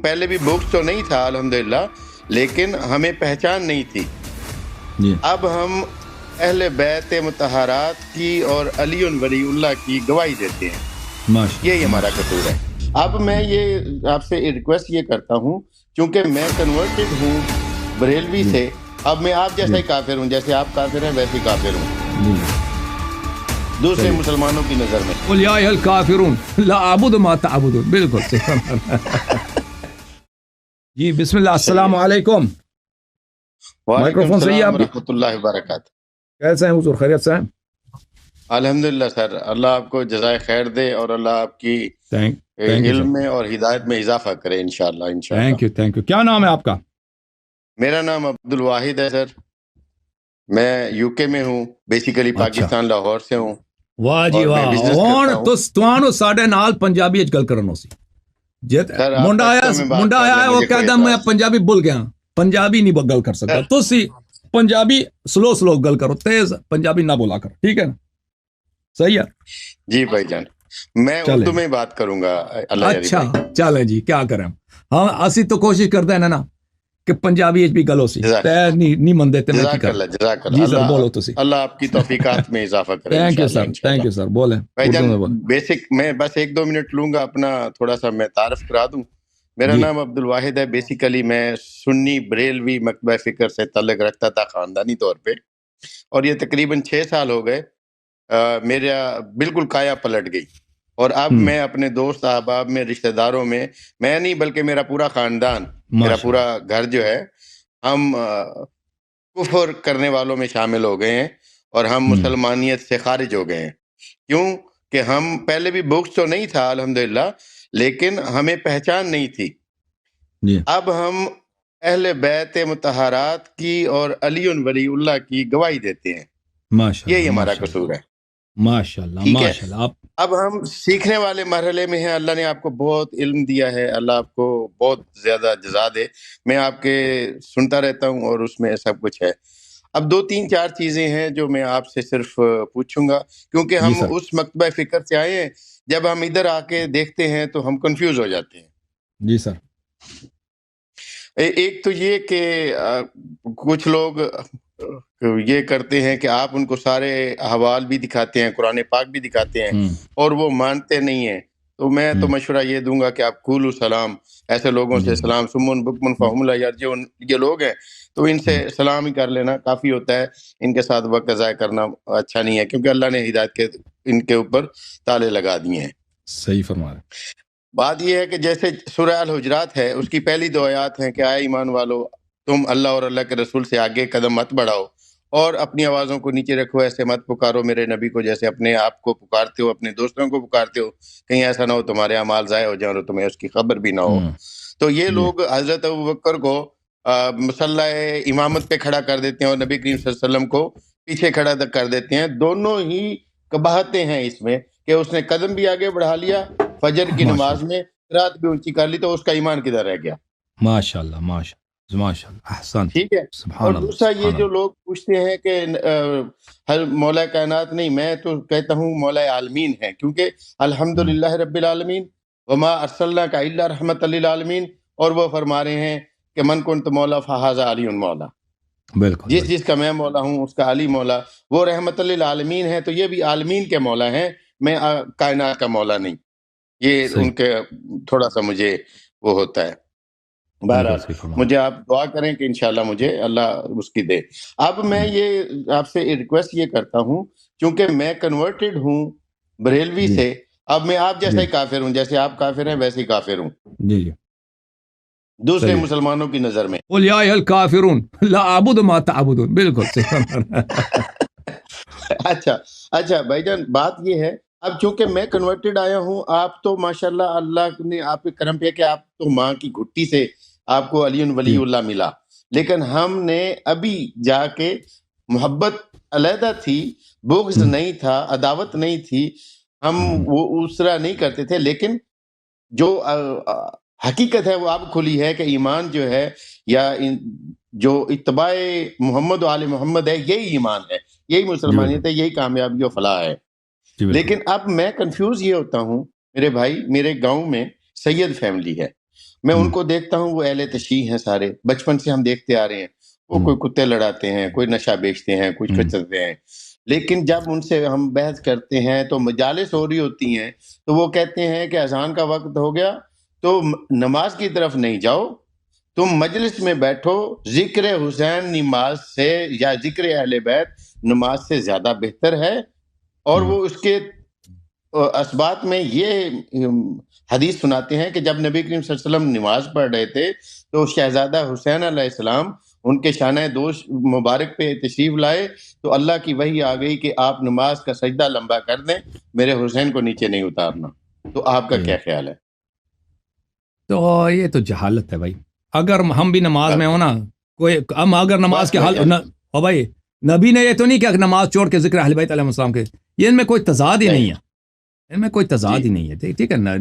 پہلے بھی بغض تو نہیں تھا الحمدللہ، لیکن ہمیں پہچان نہیں تھی. اب ہم اہل بیت مطہرات کی اور علی ولی اللہ کی گواہی دیتے ہیں. یہی ہمارا قصور ہے. اب میں یہ آپ سے ریکویسٹ یہ کرتا ہوں، چونکہ میں کنورٹڈ ہوں بریلوی سے، اب میں آپ جیسا ہی کافر ہوں، جیسے آپ کافر ہیں ویسے ہی کافر ہوں دوسرے مسلمانوں کی نظر میں. قل یا ایھا الکافرون لا اعبد ما تعبدون. بالکل جی بسم اللہ. السلام علیکم. وعلیکم صحیح ہے السلام آپ کی؟ ورحمۃ اللہ وبرکاتہ. کیسے ہیں حضور؟ خیریت سے ہیں؟ الحمدللہ سر، اللہ آپ کو جزائے خیر دے اور اللہ آپ کی تھینک یو علم میں اور ہدایت میں اضافہ کرے انشاءاللہ. Thank you. کیا نام ہے آپ کا؟ میرا نام عبد الواحد ہے سر. میں یو کے میں ہوں، بیسیکلی پاکستان لاہور سے ہوں. واہ جی اور میں واہ. business ہن کرتا ہوں. تسانو ساڈے نال پنجابی وچ گل کرن سی. جت سر آپ منڈا آیا پشتو میں بات منڈا کر آیا لیں، وہ مجھے کوئی کہدا میں اعتراض پنجابی بھول گیا. پنجابی نہیں گل کر سکتا. سر، تسی پنجابی سلو گل کرو، تیز پنجابی نہ بولا کرو، ٹھیک ہے نا؟ صحیح ہے. جی بھائی جان، میں چلیں. اردو میں بات کروں گا. اللہ یاری اچھا بھائی، چلے جی، کیا کریں ہم اسی تو کوشش کرتے ہیں نا کہ پنجابی وچ بھی گل ہو سی. تے نہیں مندے تے میں کی جزاک کر. اللہ جزاک اللہ. جی سر بولو اللہ تسی. اللہ آپ کی توفیقات میں اضافہ کرے تھینک یو انشاءاللہ سر، تھینک یو سر. بولیں بھائی اردو جان. میں بولیں. بیسک میں بس 1-2 منٹ لوں گا اپنا، تھوڑا سا میں تعارف کرا دوں. میرا جی نام عبد الواحد ہے. بیسیکلی میں سنی بریلوی مکتبہ فکر سے تعلق رکھتا تھا خاندانی طور پہ، اور یہ تقریباً 6 سال ہو گئے میرا بالکل کایا پلٹ گئی. اور اب میں اپنے دوست احباب میں، رشتہ داروں میں نہیں بلکہ میرا پورا خاندان، میرا پورا گھر جو ہے، ہم کفر کرنے والوں میں شامل ہو گئے ہیں اور ہم مسلمانیت سے خارج ہو گئے ہیں. کیوں کہ ہم پہلے بھی بغض تو نہیں تھا الحمدللہ، لیکن ہمیں پہچان نہیں تھی. اب ہم اہل بیت مطہرات کی اور علی ولی اللہ کی گواہی دیتے ہیں. یہی ہمارا قصور ہے. ماشاء اللہ ٹھیک ہے. ماشاء اللہ. اب ہم سیکھنے والے مرحلے میں ہیں. اللہ نے آپ کو بہت علم دیا ہے، اللہ آپ کو بہت زیادہ جزا دے. میں آپ کے سنتا رہتا ہوں اور اس میں سب کچھ ہے. اب 2-3-4 چیزیں ہیں جو میں آپ سے صرف پوچھوں گا، کیونکہ ہم اس مکتبہ فکر سے آئے ہیں. جب ہم ادھر آ کے دیکھتے ہیں تو ہم کنفیوز ہو جاتے ہیں. جی سر. ایک تو یہ کہ کچھ لوگ یہ کرتے ہیں کہ آپ ان کو سارے احوال بھی دکھاتے ہیں، قرآن پاک بھی دکھاتے ہیں، اور وہ مانتے نہیں ہیں. تو میں تو مشورہ یہ دوں گا کہ آپ قولوا سلام، ایسے لوگوں سے سلام. سمن بکمن فہم لا یرجعون، یہ لوگ ہیں تو ان سے سلام ہی کر لینا کافی ہوتا ہے. ان کے ساتھ وقت ضائع کرنا اچھا نہیں ہے، کیونکہ اللہ نے ہدایت کے ان کے اوپر تالے لگا دیے ہیں. صحیح فرما رہے. بات یہ ہے کہ جیسے سورہ الحجرات ہے، اس کی پہلی 2 آیات ہیں کہ اے ایمان والو، تم اللہ اور اللہ کے رسول سے آگے قدم مت بڑھاؤ اور اپنی آوازوں کو نیچے رکھو. ایسے مت پکارو میرے نبی کو جیسے اپنے آپ کو پکارتے ہو، اپنے دوستوں کو پکارتے ہو. کہیں ایسا نہ ہو تمہارے اعمال ضائع ہو جائیں اور تمہیں اس کی خبر بھی نہ ہو. تو یہ لوگ حضرت ابوبکر کو مصلی امامت پہ کھڑا کر دیتے ہیں اور نبی کریم صلی اللہ علیہ وسلم کو پیچھے کھڑا کر دیتے ہیں. دونوں ہی قباحتیں ہیں اس میں کہ اس نے قدم بھی آگے بڑھا لیا فجر کی نماز میں، رات بھی اونچی کر لی، تو اس کا ایمان کدھر رہ گیا؟ ماشاء اللہ ماشاء اللہ ماشاء اللہ. احسن. ٹھیک ہے. اور دوسرا یہ جو لوگ پوچھتے ہیں کہ مولا کائنات نہیں، میں تو کہتا ہوں مولا عالمین ہے، کیونکہ الحمدللہ رب العالمین وما ارسلناک الا رحمت للعالمین. اور وہ فرما رہے ہیں کہ من کنت مولا فہذا علی مولا. بالکل. جس کا میں مولا ہوں اس کا علی مولا. وہ رحمت للعالمین ہے تو یہ بھی عالمین کے مولا ہیں، میں کائنات کا مولا نہیں. یہ ان کے تھوڑا سا مجھے وہ ہوتا ہے. بہرحال مجھے آپ دعا کریں کہ انشاءاللہ مجھے اللہ اس کی دے. اب میں یہ آپ سے ریکویسٹ یہ کرتا ہوں، چونکہ میں کنورٹڈ ہوں بریلوی سے، اب میں آپ جیسا ہی کافر ہوں، جیسے آپ کافر ہیں ویسے ہی کافر ہوں جی دوسرے مسلمانوں کی نظر میں. قل یا ایھا الکافرون لا اعبد ما تعبدون. بالکل. اچھا بھائی جان، بات یہ ہے اب چونکہ میں کنورٹڈ آیا ہوں، آپ تو ماشاءاللہ اللہ نے آپ کے کرم پہ کہ آپ تو ماں کی گھٹی سے آپ کو علی ولی اللہ ملا، لیکن ہم نے ابھی جا کے محبت علیحدہ تھی، بغض نہیں تھا، عداوت نہیں تھی، ہم وہ اس طرح نہیں کرتے تھے. لیکن جو حقیقت ہے وہ اب کھلی ہے کہ ایمان جو ہے یا جو اتباع محمد و آل محمد ہے، یہی ایمان ہے، یہی مسلمانیت ہے، یہی کامیابی و فلاح ہے. لیکن اب میں کنفیوز یہ ہوتا ہوں، میرے بھائی، میرے گاؤں میں سید فیملی ہے، میں ان کو دیکھتا ہوں، وہ اہل تشیع ہیں سارے، بچپن سے ہم دیکھتے آ رہے ہیں، وہ کوئی کتے لڑاتے ہیں، کوئی نشہ بیچتے ہیں، کچھ کچرتے ہیں، لیکن جب ان سے ہم بحث کرتے ہیں تو مجالس ہو رہی ہوتی ہیں تو وہ کہتے ہیں کہ اذان کا وقت ہو گیا تو نماز کی طرف نہیں جاؤ، تم مجلس میں بیٹھو، ذکر حسین نماز سے یا ذکر اہل بیت نماز سے زیادہ بہتر ہے. اور وہ اس کے اسبات میں یہ حدیث سناتے ہیں کہ جب نبی کریم صلی اللہ علیہ وسلم نماز پڑھ رہے تھے تو شہزادہ حسین علیہ السلام ان کے شانہ دوست مبارک پہ تشریف لائے تو اللہ کی وحی آ گئی کہ آپ نماز کا سجدہ لمبا کر دیں، میرے حسین کو نیچے نہیں اتارنا. تو آپ کا کیا خیال ہے؟ تو یہ تو جہالت ہے بھائی. اگر ہم بھی نماز میں ہو نا، کوئی ہم اگر نماز کے حال ہو بھائی، نبی نے یہ تو نہیں کیا کہ نماز چھوڑ کے ذکر اہل بیت علیہ السلام کے، یہ ان میں کوئی تضاد ہی نہیں ہے، ان میں کوئی تضاد ہی نہیں ہے. ٹھیک ہے نا،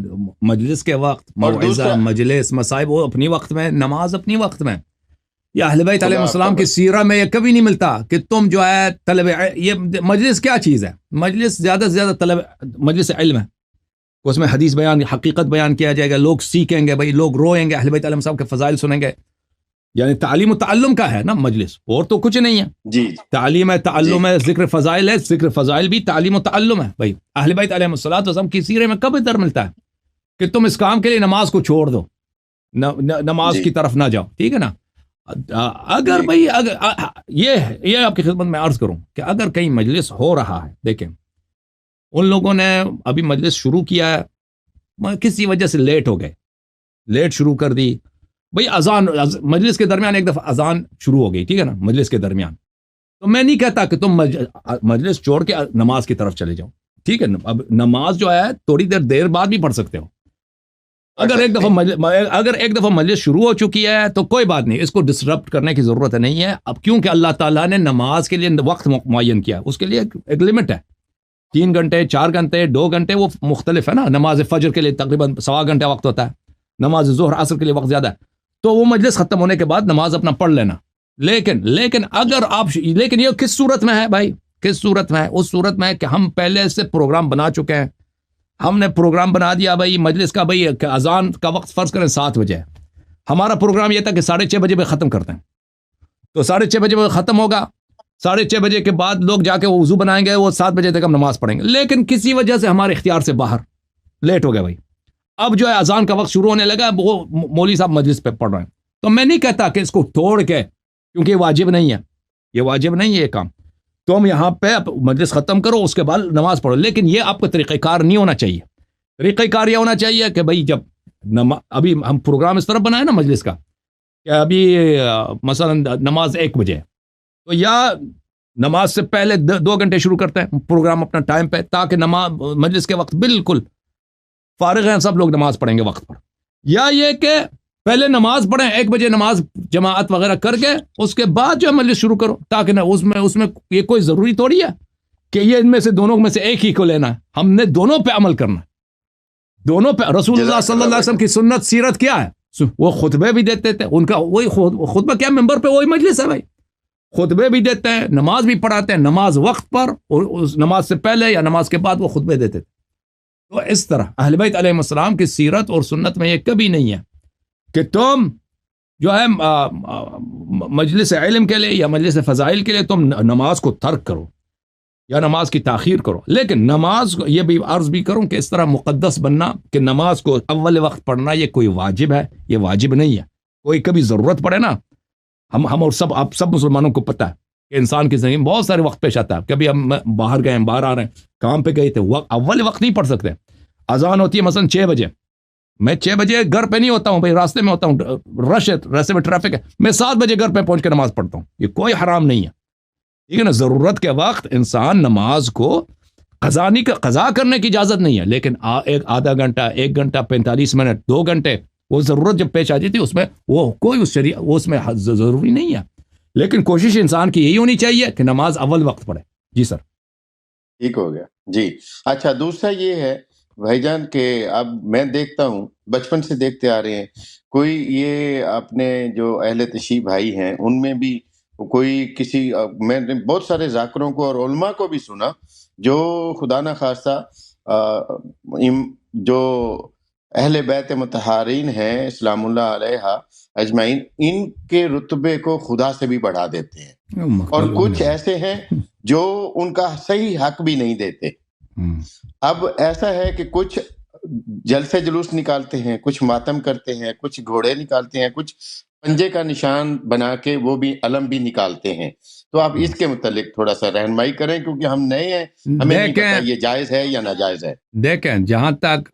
مجلس کے وقت موعظہ، مجلس، مصائب وہ اپنی وقت میں، نماز اپنی وقت میں. یا اہل بیت علیہ السلام کی سیرہ میں یہ کبھی نہیں ملتا کہ تم جو ہے طلب، یہ مجلس کیا چیز ہے؟ مجلس زیادہ سے زیادہ طلب، مجلس علم ہے، اس میں حدیث بیان، حقیقت بیان کیا جائے گا، لوگ سیکھیں گے بھائی، لوگ روئیں گے، اہل بیت علیہ السلام کے فضائل سنیں گے. یعنی تعلیم و تعلم کا ہے نا مجلس، اور تو کچھ نہیں ہے. جی، تعلیم ہے، تعلم ہے، ذکر فضائل ہے، ذکر فضائل بھی تعلیم و تعلم ہے بھائی. اہل بیت علیہ السلام کی سیرے میں کب ادھر ملتا ہے کہ تم اس کام کے لیے نماز کو چھوڑ دو، نماز کی طرف نہ جاؤ. ٹھیک ہے نا. اگر بھائی اگر یہ آپ کی خدمت میں عرض کروں کہ اگر کہیں مجلس ہو رہا ہے، دیکھیں ان لوگوں نے ابھی مجلس شروع کیا ہے، کسی وجہ سے لیٹ ہو گئے، لیٹ شروع کر دی بھئی، اذان مجلس کے درمیان ایک دفعہ اذان شروع ہو گئی، ٹھیک ہے نا، مجلس کے درمیان، تو میں نہیں کہتا کہ تم مجلس چھوڑ کے نماز کی طرف چلے جاؤ. ٹھیک ہے نا. اب نماز جو ہے تھوڑی دیر بعد بھی پڑھ سکتے ہو. اگر ایک دفعہ مجلس شروع ہو چکی ہے تو کوئی بات نہیں، اس کو ڈسرپٹ کرنے کی ضرورت نہیں ہے. اب کیونکہ اللہ تعالیٰ نے نماز کے لیے وقت معین کیا، اس کے لیے ایک لمٹ ہے، 3 گھنٹے، 4 گھنٹے، 2 گھنٹے، وہ مختلف ہے نا. نماز فجر کے لیے تقریباً 1.25 گھنٹہ وقت ہوتا ہے، نماز ظہر عصر کے لیے وقت زیادہ ہے. تو وہ مجلس ختم ہونے کے بعد نماز اپنا پڑھ لینا. لیکن اگر آپ، لیکن یہ کس صورت میں ہے بھائی؟ کس صورت میں ہے؟ اس صورت میں ہے کہ ہم پہلے سے پروگرام بنا چکے ہیں. ہم نے پروگرام بنا دیا بھائی مجلس کا، بھائی اذان کا وقت فرض کریں 7 بجے، ہمارا پروگرام یہ تھا کہ 6:30 بجے پہ ختم کرتے ہیں. تو 6:30 بجے پہ ختم ہوگا، 6:30 بجے کے بعد لوگ جا کے وہ وضو بنائیں گے، وہ 7 بجے تک ہم نماز پڑھیں گے. لیکن کسی وجہ سے ہمارے اختیار سے باہر لیٹ ہو گئے بھائی، اب جو ہے اذان کا وقت شروع ہونے لگا، وہ مولوی صاحب مجلس پہ پڑھ رہے ہیں. تو میں نہیں کہتا کہ اس کو توڑ کے، کیونکہ یہ واجب نہیں ہے، یہ واجب نہیں ہے یہ کام، تم یہاں پہ مجلس ختم کرو، اس کے بعد نماز پڑھو. لیکن یہ آپ کا طریقہ کار نہیں ہونا چاہیے. طریقہ کار یہ ہونا چاہیے کہ بھائی جب ابھی ہم پروگرام اس طرح بنائے نا مجلس کا کہ ابھی مثلا نماز 1 بجے، تو یا نماز سے پہلے 2 گھنٹے شروع کرتے ہیں پروگرام اپنا ٹائم پہ، تاکہ مجلس کے وقت بالکل فارغ ہیں سب لوگ، نماز پڑھیں گے وقت پر. یا یہ کہ پہلے نماز پڑھیں 1 بجے، نماز جماعت وغیرہ کر کے اس کے بعد جو مجلس شروع کرو، تاکہ نا اس میں یہ کوئی ضروری تھوڑی ہے کہ یہ ان میں سے دونوں میں سے ایک ہی کو لینا ہے. ہم نے دونوں پہ عمل کرنا ہے، دونوں پہ. رسول اللہ صلی اللہ علیہ وسلم کی سنت سیرت کیا ہے؟ وہ خطبے بھی دیتے تھے، ان کا وہی خطبہ کیا، ممبر پہ وہی مجلس ہے بھائی، خطبے بھی دیتے ہیں، نماز بھی پڑھاتے ہیں، نماز وقت پر، اور اس نماز سے پہلے یا نماز کے بعد وہ خطبے دیتے تھے. تو اس طرح اہل بیت علیہ السلام کی سیرت اور سنت میں یہ کبھی نہیں ہے کہ تم جو ہے مجلس علم کے لیے یا مجلس فضائل کے لیے تم نماز کو ترک کرو یا نماز کی تاخیر کرو. لیکن نماز کو یہ بھی عرض بھی کروں کہ اس طرح مقدس بننا کہ نماز کو اول وقت پڑھنا یہ کوئی واجب ہے، یہ واجب نہیں ہے. کوئی کبھی ضرورت پڑے نا، ہم اور آپ سب مسلمانوں کو پتہ ہے کہ انسان کی زندگی میں بہت سارے وقت پیش آتا ہے. کبھی ہم باہر گئے ہیں، باہر آ رہے ہیں، کام پہ گئے تھے، اول وقت نہیں پڑھ سکتے. اذان ہوتی ہے مثلا 6 بجے، میں 6 بجے گھر پہ نہیں ہوتا ہوں بھائی، راستے میں ہوتا ہوں، رش ہے، راستے میں ٹریفک ہے، میں 7 بجے گھر پہ پہنچ کے نماز پڑھتا ہوں. یہ کوئی حرام نہیں ہے، ٹھیک ہے نا. ضرورت کے وقت انسان نماز کو قضا کرنے کی اجازت نہیں ہے، لیکن آدھا گھنٹہ، 1 گھنٹہ، 45 منٹ، 2 گھنٹے، وہ ضرورت جب پیش آ جاتی ہے اس میں وہ کوئی اس میں ضروری نہیں ہے. لیکن کوشش انسان کی یہی ہونی چاہیے کہ نماز اول وقت پڑھے. جی سر، ٹھیک ہو گیا جی. اچھا، دوسرا یہ ہے بھائی جان کہ اب میں دیکھتا ہوں، بچپن سے دیکھتے آ رہے ہیں، کوئی یہ اپنے جو اہل تشیع بھائی ہیں ان میں بھی کوئی میں نے بہت سارے ذاکروں کو اور علماء کو بھی سنا جو خدا نخواستہ جو اہل بیت مطہرین ہیں اسلام اللہ علیہ اجمعین، ان کے رتبے کو خدا سے بھی بڑھا دیتے ہیں، اور کچھ ایسے ہیں جو ان کا صحیح حق بھی نہیں دیتے۔ اب ایسا ہے کہ کچھ جلسے جلوس نکالتے ہیں، کچھ ماتم کرتے ہیں، کچھ گھوڑے نکالتے ہیں، کچھ پنجے کا نشان بنا کے وہ بھی علم بھی نکالتے ہیں۔ تو آپ اس کے متعلق تھوڑا سا رہنمائی کریں، کیونکہ ہم نئے ہیں، ہمیں نہیں پتہ یہ جائز ہے یا ناجائز ہے۔ دیکھیں، جہاں تک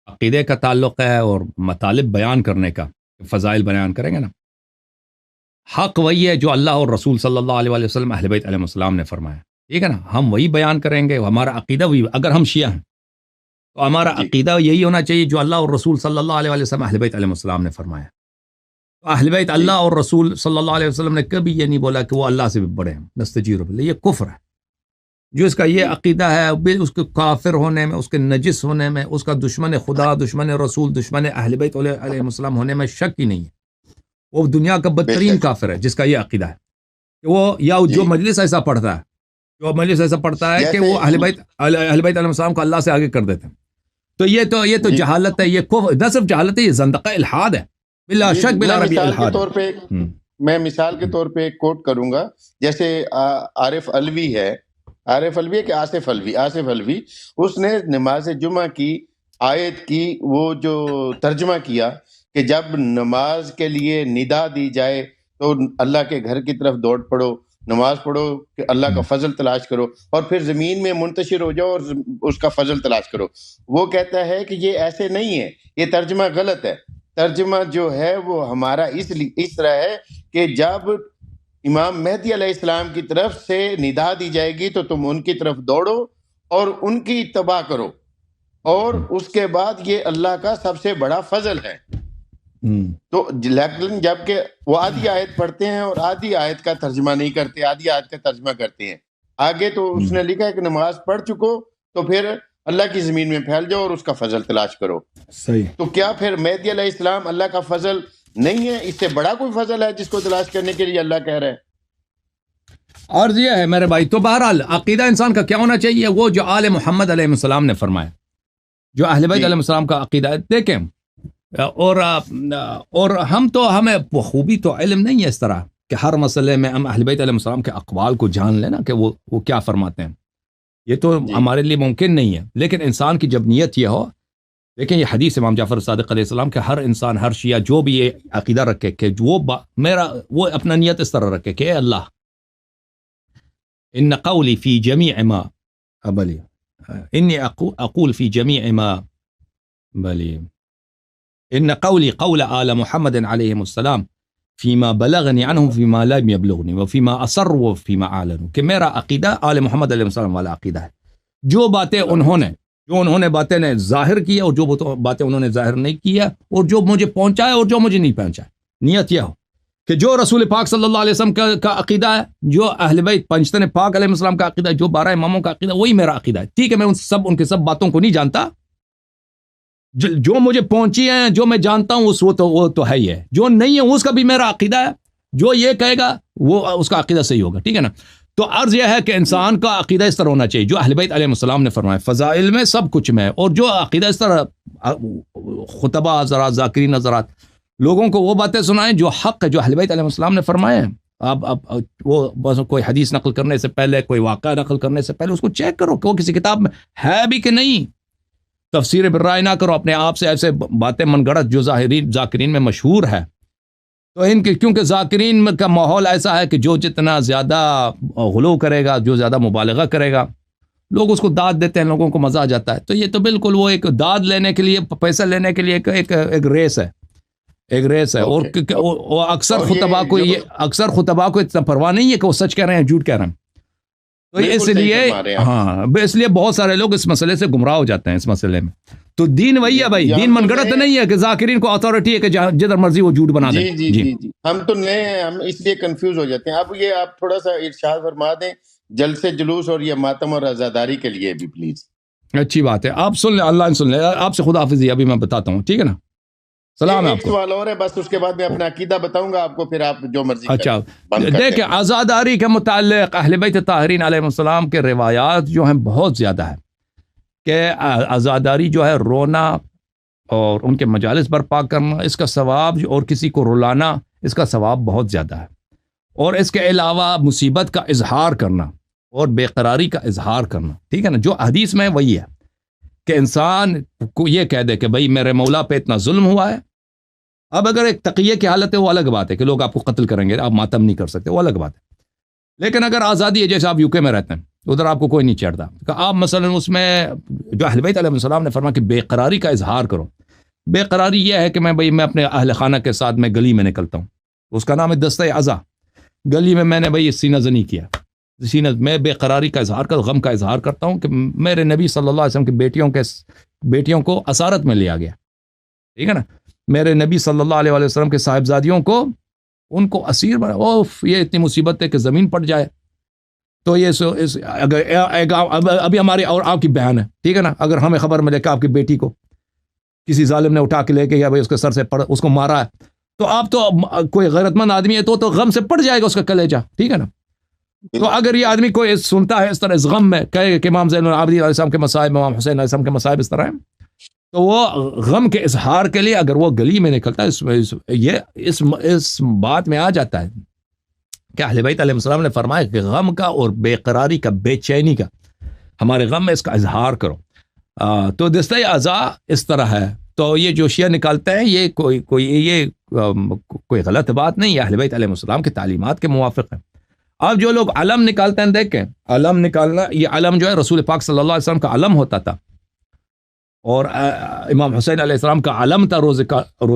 عقیدے کا تعلق ہے اور مطالب بیان کرنے کا، فضائل بیان کریں گے نا، حق وہی ہے جو اللہ اور رسول صلی اللہ علیہ وسلم اہل بیت علیہ السلام نے فرمایا، ٹھیک ہے نا، ہم وہی بیان کریں گے، ہمارا عقیدہ وہی، اگر ہم شیعہ ہیں تو ہمارا عقیدہ یہی ہونا چاہیے جو اللہ اور رسول صلی اللہ علیہ وسلم اہل بیت علیہ السلام نے فرمایا۔ تو اہل بیت اللہ اور رسول صلی اللہ علیہ وسلم نے کبھی یہ نہیں بولا کہ وہ اللہ سے بھی بڑے ہیں، نستجیر باللہ، یہ کفر ہے۔ جو اس کا یہ عقیدہ ہے، اس کے کافر ہونے میں، اس کے نجس ہونے میں، اس کا دشمن خدا، دشمن رسول، دشمن اہل بیت علیہ السلام ہونے میں شک ہی نہیں ہے۔ وہ دنیا کا بدترین کافر ہے جس کا یہ عقیدہ ہے کہ وہ، یا جو مجلس ایسا پڑھتا ہے، جو مجلس ایسا پڑھتا ہے کہ وہ اہل بیت علیہ السلام کو اللہ سے آگے کر دیتے ہیں۔ تو یہ تو جہالت ہے، یہ نہ صرف جہالت ہے، یہ زندقہ الحاد ہے، بلا شک بلا ربی الحاد۔ میں مثال کے طور پہ ایک کوٹ کروں گا، جیسے عارف علوی ہے، عارف علوی کہ آصف علوی، اس نے نماز جمعہ کی آیت کی وہ جو ترجمہ کیا کہ جب نماز کے لیے ندا دی جائے تو اللہ کے گھر کی طرف دوڑ پڑو، نماز پڑھو کہ اللہ کا فضل تلاش کرو، اور پھر زمین میں منتشر ہو جاؤ اور اس کا فضل تلاش کرو۔ وہ کہتا ہے کہ یہ ایسے نہیں ہے، یہ ترجمہ غلط ہے۔ ترجمہ جو ہے وہ ہمارا اس طرح ہے کہ جب امام مہدی علیہ السلام کی طرف سے ندا دی جائے گی تو تم ان کی طرف دوڑو اور ان کی اتباع کرو، اور اس کے بعد یہ اللہ کا سب سے بڑا فضل ہے۔ تو لیکن جب کہ وہ آدھی آیت پڑھتے ہیں اور آدھی آیت کا ترجمہ نہیں کرتے، آدھی آیت کا ترجمہ کرتے ہیں آگے، تو اس نے لکھا ہے کہ نماز پڑھ چکو تو پھر اللہ کی زمین میں پھیل جاؤ اور اس کا فضل تلاش کرو۔ صحیح۔ تو کیا پھر مہدی علیہ السلام اللہ کا فضل نہیں ہے؟ اس سے بڑا کوئی فضل ہے جس کو تلاش کرنے کے لیے اللہ کہہ رہا ہے؟ عرض یہ ہے میرے بھائی، تو بہرحال عقیدہ انسان کا کیا ہونا چاہیے؟ وہ جو آل محمد علیہ السلام نے فرمایا، جو اہل بیت علیہ السلام کا عقیدہ ہے۔ دیکھیں، اور ہمیں بخوبی تو علم نہیں ہے اس طرح کہ ہر مسئلے میں ہم اہل بیت علیہ السلام کے اقوال کو جان لینا کہ وہ کیا فرماتے ہیں، یہ تو ہمارے لیے ممکن نہیں ہے۔ لیکن انسان کی جب نیت یہ ہو، دیکھیں یہ حدیث امام جعفر صادق علیہ السلام کہ ہر انسان، ہر شیعہ جو بھی یہ عقیدہ رکھے کہ وہ اپنا نیت اس طرح رکھے کہ اے اللہ، ان قولی فی جمیع ما بلی انی اقول فی جمیع ما بلی ان قولی قول آل محمد علیہ السلام فیما بلغنی عنہم فیما لم یبلغنی وفیما اسروا وفیما اعلنوا، کہ میرا عقیدہ آل محمد علیہ السلام والا عقیدہ ہے۔ جو باتیں انہوں نے باتیں نے ظاہر کیا اور جو باتیں انہوں نے ظاہر نہیں کیا، اور جو مجھے پہنچایا اور جو مجھے نہیں پہنچایا، نیت یہ ہو کہ جو رسول پاک صلی اللہ علیہ وسلم کا عقیدہ ہے، جو اہل بیت پنجتن پاک علیہ السلام کا عقیدہ ہے، جو 12 اماموں کا عقیدہ، وہی میرا عقیدہ ہے۔ ٹھیک ہے، میں ان کے سب باتوں کو نہیں جانتا، جو مجھے پہنچی ہیں، جو میں جانتا ہوں وہ تو ہے ہی ہے، جو نہیں ہے اس کا بھی میرا عقیدہ ہے، جو یہ کہے گا وہ اس کا عقیدہ صحیح ہوگا، ٹھیک ہے نا۔ تو عرض یہ ہے کہ انسان کا عقیدہ اس طرح ہونا چاہیے جو اہل بیت علیہ السلام نے فرمایا، فضائل میں سب کچھ میں، اور جو عقیدہ اس طرح خطبہ حضرات، ذاکرین حضرات، لوگوں کو وہ باتیں سنائیں جو حق ہے، جو اہل بیت علیہ السلام نے فرمایا ہے۔ اب وہ بس کوئی حدیث نقل کرنے سے پہلے، کوئی واقعہ نقل کرنے سے پہلے اس کو چیک کرو کہ وہ کسی کتاب میں ہے بھی کہ نہیں۔ تفسیر بالرائے نہ کرو اپنے آپ سے، ایسے باتیں من گڑت جو ذاکرین میں مشہور ہے۔ تو کیونکہ ذاکرین کا ماحول ایسا ہے کہ جو جتنا زیادہ غلو کرے گا، جو زیادہ مبالغہ کرے گا، لوگ اس کو داد دیتے ہیں، لوگوں کو مزہ آ جاتا ہے۔ تو یہ تو بالکل وہ ایک داد لینے کے لیے، پیسہ لینے کے لیے ایک ریس ہے، اور اکثر خطبہ کو اتنا پرواہ نہیں ہے کہ وہ سچ کہہ رہے ہیں جھوٹ کہہ رہے ہیں۔ تو اس لیے بہت سارے لوگ اس مسئلے سے گمراہ ہو جاتے ہیں اس مسئلے میں۔ تو دین وہی ہے بھائی، دین من گڑت نہیں ہے کہ ذاکرین کو اتھارٹی ہے کہ جدھر مرضی وہ جھوٹ بنا دیں۔ جی ہم تو نئے ہیں، ہم اس لیے کنفیوز ہو جاتے ہیں۔ اب یہ آپ تھوڑا سا ارشاد فرما دیں جلسے جلوس اور یہ ماتم اور عزاداری کے لیے بھی پلیز۔ اچھی بات ہے، آپ سن لیں، اللہ سن لیں، آپ سے خدا حافظی ابھی میں بتاتا ہوں، ٹھیک ہے نا۔ سلام ہے آپ کو۔ ایک سوال اور ہے بس، اس کے بعد میں اپنا عقیدہ بتاؤں گا آپ کو، پھر آپ جو مرضی۔ اچھا دیکھیں، عزاداری کے متعلق اہل بیت طاہرین علیہ السلام کے روایات جو ہیں بہت زیادہ ہے کہ عزاداری جو ہے رونا اور ان کے مجالس برپا کرنا، اس کا ثواب، اور کسی کو رلانا، اس کا ثواب بہت زیادہ ہے. اور اس کے علاوہ مصیبت کا اظہار کرنا اور بے قراری کا اظہار کرنا، ٹھیک ہے نا، جو حدیث میں وہی ہے کہ انسان کو یہ کہہ دے کہ بھائی میرے مولا پہ اتنا ظلم ہوا ہے. اب اگر ایک تقیے کی حالت ہے وہ الگ بات ہے کہ لوگ آپ کو قتل کریں گے، آپ ماتم نہیں کر سکتے، وہ الگ بات ہے. لیکن اگر آزادی ہے، جیسے آپ UK میں رہتے ہیں، ادھر آپ کو کوئی نہیں چھیڑتا، کہ آپ مثلا اس میں جو اہل بیت علیہ السلام نے فرمایا کہ بے قراری کا اظہار کرو. بے قراری یہ ہے کہ میں اپنے اہل خانہ کے ساتھ میں گلی میں نکلتا ہوں، اس کا نام ہے دستہ عزا. گلی میں نے بھائی سینہ زنی کیا، میں بے قراری کا اظہار کر، غم کا اظہار کرتا ہوں کہ میرے نبی صلی اللہ علیہ وسلم کی بیٹیوں کو اسارت میں لیا گیا، ٹھیک ہے نا، میرے نبی صلی اللہ علیہ وسلم کے صاحبزادیوں کو ان کو اسیر بنا. اوف، یہ اتنی مصیبت ہے کہ زمین پٹ جائے. تو یہ ابھی ہماری اور آپ کی بہن ہے، ٹھیک ہے نا، اگر ہمیں خبر ملے کہ آپ کی بیٹی کو کسی ظالم نے اٹھا کے لے کے یا بھائی اس کے سر سے اس کو مارا ہے، تو آپ تو کوئی غیرت مند آدمی ہے تو غم سے پٹ جائے گا اس کا کلیجہ، ٹھیک ہے نا. تو اگر یہ آدمی کوئی سنتا ہے اس طرح اس غم میں کہے کہ امام زین العابدین علیہ السلام کے مصائب، امام حسین علیہ السلام کے مصائب اس طرح ہیں، تو وہ غم کے اظہار کے لیے اگر وہ گلی میں نکلتا ہے، اس بات میں آ جاتا ہے کہ اہل بیت علیہ السلام نے فرمایا کہ غم کا اور بے قراری کا، بے چینی کا، ہمارے غم میں اس کا اظہار کرو. تو دستہ اعضا اس طرح ہے. تو یہ جو شیعہ نکالتے ہیں یہ کوئی غلط بات نہیں ہے، اہل بیت علیہ السلام کی تعلیمات کے موافق ہے. اب جو لوگ علم نکالتے ہیں، دیکھیں علم نکالنا، یہ علم جو ہے رسول پاک صلی اللہ علیہ وسلم کا علم ہوتا تھا، اور امام حسین علیہ السلام کا علم تھا روز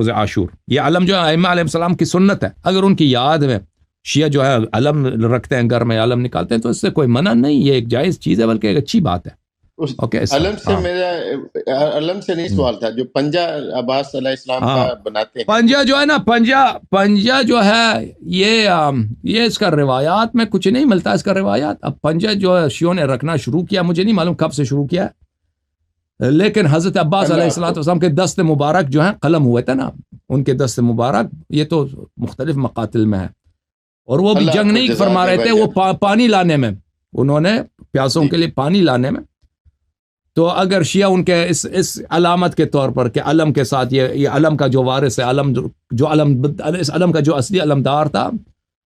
عاشور. یہ علم جو ہے ائمہ علیہ السلام کی سنت ہے. اگر ان کی یاد میں شیعہ جو ہے علم رکھتے ہیں، گھر میں علم نکالتے ہیں، تو اس سے کوئی منع نہیں، یہ ایک جائز چیز ہے، بلکہ ایک اچھی بات ہے. علم سے میرا علم سے نہیں سوال تھا، جو پنجہ عباس علیہ السلام کا بناتے ہیں، پنجہ جو ہے نا، پنجہ جو ہے یہ اس کا روایات میں کچھ نہیں ملتا، اس کا روایات. اب پنجہ جو ہے شیعوں نے رکھنا شروع کیا، مجھے نہیں معلوم کب سے شروع کیا، لیکن حضرت عباس علیہ السلام کے دست مبارک جو ہیں قلم ہوئے تھے نا، ان کے دست مبارک یہ تو مختلف مقاتل میں ہے، اور وہ بھی جنگ نہیں فرما رہے تھے، وہ پانی لانے میں، انہوں نے پیاسوں کے لیے پانی لانے میں. تو اگر شیعہ ان کے اس علامت کے طور پر کہ علم کے ساتھ یہ علم کا جو وارث ہے، اس علم کا جو اصلی علمدار تھا،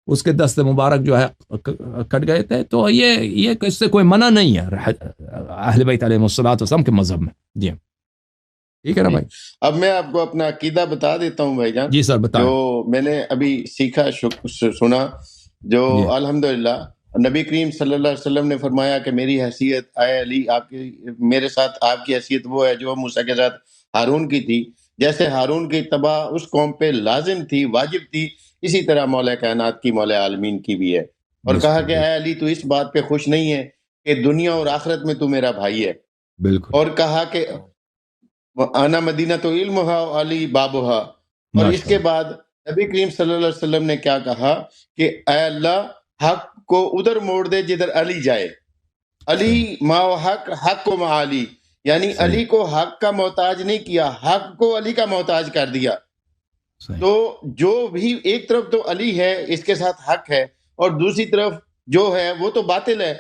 اس کے دست مبارک جو ہے کٹ گئے تھے، تو یہ اس سے کوئی منع نہیں ہے اہل بیت علیہ السلام کے مذہب میں. جی ٹھیک ہے نا بھائی. اب میں آپ کو اپنا عقیدہ بتا دیتا ہوں بھائی جان. جی سر بتائیں. جو میں نے ابھی سیکھا سنا، جو الحمدللہ نبی کریم صلی اللہ علیہ وسلم نے فرمایا کہ میری حیثیت اے علی، آپ کی میرے ساتھ آپ کی حیثیت وہ ہے جو موسیٰ کے ساتھ ہارون کی تھی. جیسے ہارون کی اتباع اس قوم پہ لازم تھی، واجب تھی، اسی طرح مولا کائنات کی، مولا عالمین کی بھی ہے. اور کہا کہ اے علی، تو اس بات پہ خوش نہیں ہے کہ دنیا اور آخرت میں تو میرا بھائی ہے. بالکل. اور کہا کہ انا مدینہ تو علمھا علی بابھا. اور اس کے بعد نبی کریم صلی اللہ علیہ وسلم نے کیا کہا کہ اے اللہ، حق کو ادھر موڑ دے جدھر علی جائے. علی ما حق، حق کو ما علی، یعنی علی کو حق کا محتاج نہیں کیا، حق کو علی کا محتاج کر دیا. تو جو بھی ایک طرف تو علی ہے، اس کے ساتھ حق ہے، اور دوسری طرف جو ہے وہ تو باطل ہے.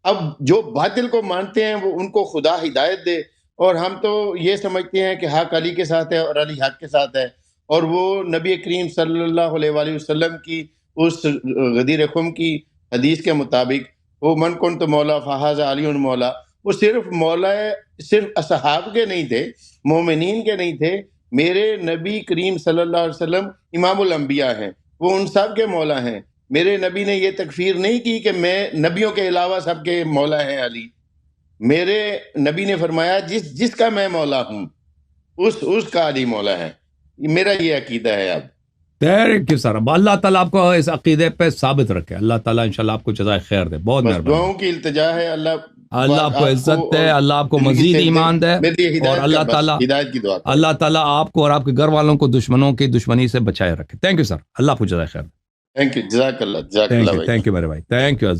اب جو باطل کو مانتے ہیں وہ ان کو خدا ہدایت دے، اور ہم تو یہ سمجھتے ہیں کہ حق علی کے ساتھ ہے اور علی حق کے ساتھ ہے. اور وہ نبی کریم صلی اللہ علیہ وآلہ وسلم کی اس غدیر خم کی حدیث کے مطابق، وہ من کنت مولا فہذا علی مولا، وہ صرف مولا صرف اصحاب کے نہیں تھے، مومنین کے نہیں تھے. میرے نبی کریم صلی اللہ علیہ وسلم امام الانبیاء ہیں، وہ ان سب کے مولا ہیں. میرے نبی نے یہ تکفیر نہیں کی کہ میں نبیوں کے علاوہ سب کے مولا ہیں علی. میرے نبی نے فرمایا جس کا میں مولا ہوں اس کا علی مولا ہے. میرا یہ عقیدہ ہے. اب تھینک یو سر. اللہ تعالیٰ آپ کو اس عقیدے پہ ثابت رکھے. اللہ تعالیٰ انشاءاللہ آپ کو جزائے خیر دے. بہت مہربانی. دعاؤں کی التجا ہے. اللہ آپ کو عزت دے، اللہ آپ کو مزید ایمان دے، اور اللہ تعالیٰ آپ کو اور آپ کے گھر والوں کو دشمنوں کی دشمنی سے بچائے رکھے. Thank you sir. اللہ آپ کو جزائے خیر. Thank you. جزاک اللہ. تھینک یو میرے بھائی. Thank you.